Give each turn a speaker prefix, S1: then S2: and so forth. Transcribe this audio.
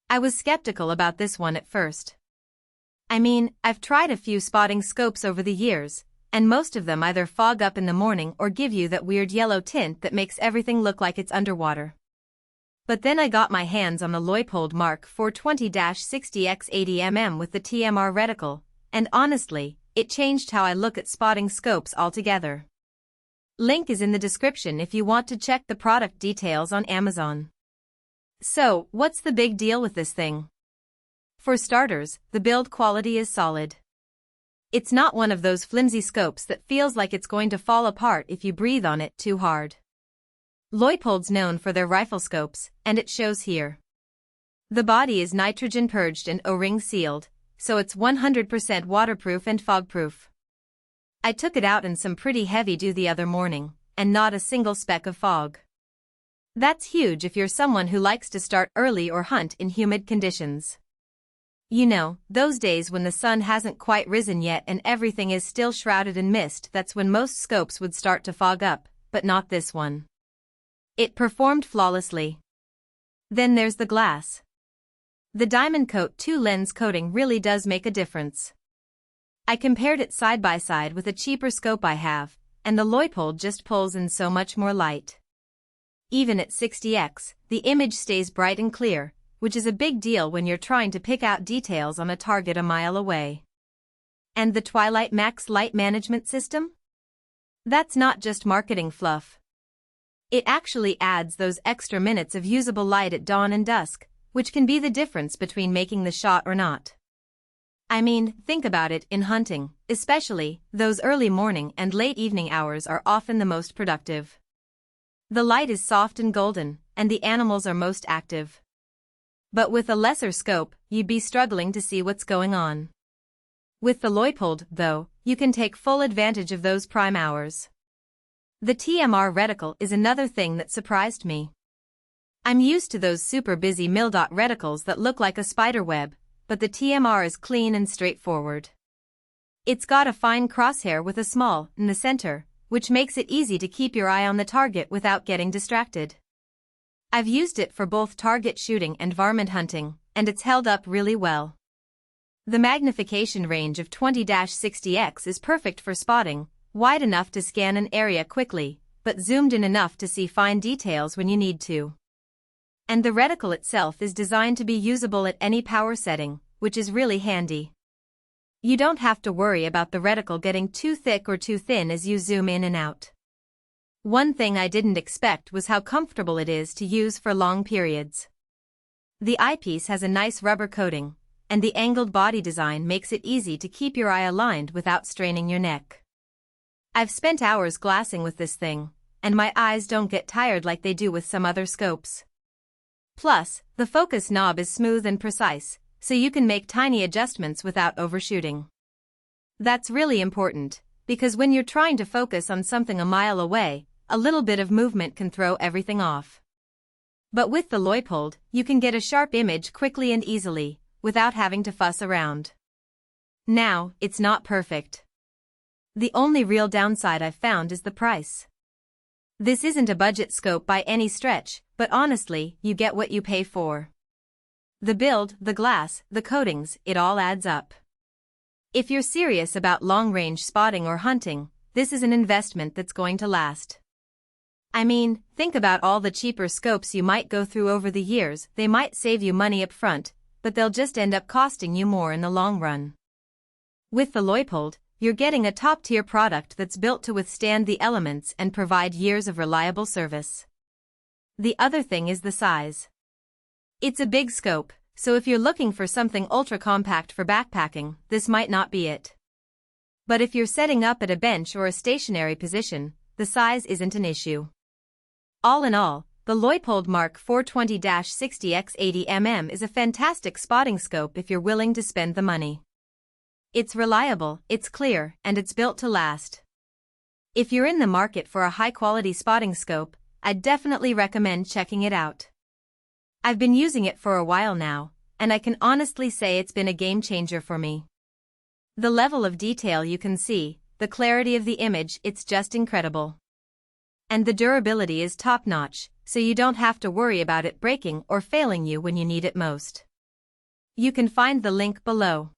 S1: I was skeptical about this one at first. I mean, I've tried a few spotting scopes over the years, and most of them either fog up in the morning or give you that weird yellow tint that makes everything look like it's underwater. But then I got my hands on the Leupold Mark 420-60x80mm with the TMR Reticle, and honestly, it changed how I look at spotting scopes altogether. Link is in the description if you want to check the product details on Amazon. So, what's the big deal with this thing? For starters, the build quality is solid. It's not one of those flimsy scopes that feels like it's going to fall apart if you breathe on it too hard. Leupold's known for their rifle scopes, and it shows here. The body is nitrogen purged and O-ring sealed, so it's 100% waterproof and fogproof. I took it out in some pretty heavy dew the other morning, and not a single speck of fog. That's huge if you're someone who likes to start early or hunt in humid conditions. You know, those days when the sun hasn't quite risen yet and everything is still shrouded in mist. That's when most scopes would start to fog up, but not this one. It performed flawlessly. Then there's the glass. The DiamondCoat 2-lens coating really does make a difference. I compared it side by side with a cheaper scope I have, and the Leupold just pulls in so much more light. Even at 60x, the image stays bright and clear, which is a big deal when you're trying to pick out details on a target a mile away. And the Twilight Max light management system? That's not just marketing fluff. It actually adds those extra minutes of usable light at dawn and dusk, which can be the difference between making the shot or not. I mean, think about it. In hunting, especially, those early morning and late evening hours are often the most productive. The light is soft and golden, and the animals are most active. But with a lesser scope, you'd be struggling to see what's going on. With the Leupold, though, you can take full advantage of those prime hours. The TMR Reticle is another thing that surprised me. I'm used to those super busy mil-dot reticles that look like a spider web, but the TMR is clean and straightforward. It's got a fine crosshair with a small in the center, which makes it easy to keep your eye on the target without getting distracted. I've used it for both target shooting and varmint hunting, and it's held up really well. The magnification range of 20-60x is perfect for spotting, wide enough to scan an area quickly, but zoomed in enough to see fine details when you need to. And the reticle itself is designed to be usable at any power setting, which is really handy. You don't have to worry about the reticle getting too thick or too thin as you zoom in and out. One thing I didn't expect was how comfortable it is to use for long periods. The eyepiece has a nice rubber coating, and the angled body design makes it easy to keep your eye aligned without straining your neck. I've spent hours glassing with this thing, and my eyes don't get tired like they do with some other scopes. Plus, the focus knob is smooth and precise, so you can make tiny adjustments without overshooting. That's really important, because when you're trying to focus on something a mile away, a little bit of movement can throw everything off. But with the Leupold, you can get a sharp image quickly and easily, without having to fuss around. Now, it's not perfect. The only real downside I've found is the price. This isn't a budget scope by any stretch, but honestly, you get what you pay for. The build, the glass, the coatings, it all adds up. If you're serious about long-range spotting or hunting, this is an investment that's going to last. I mean, think about all the cheaper scopes you might go through over the years. They might save you money up front, but they'll just end up costing you more in the long run. With the Leupold, you're getting a top-tier product that's built to withstand the elements and provide years of reliable service. The other thing is the size. It's a big scope, so if you're looking for something ultra-compact for backpacking, this might not be it. But if you're setting up at a bench or a stationary position, the size isn't an issue. All in all, the Leupold Mark 420-60x80mm is a fantastic spotting scope if you're willing to spend the money. It's reliable, it's clear, and it's built to last. If you're in the market for a high-quality spotting scope, I'd definitely recommend checking it out. I've been using it for a while now, and I can honestly say it's been a game-changer for me. The level of detail you can see, the clarity of the image, it's just incredible. And the durability is top-notch, so you don't have to worry about it breaking or failing you when you need it most. You can find the link below.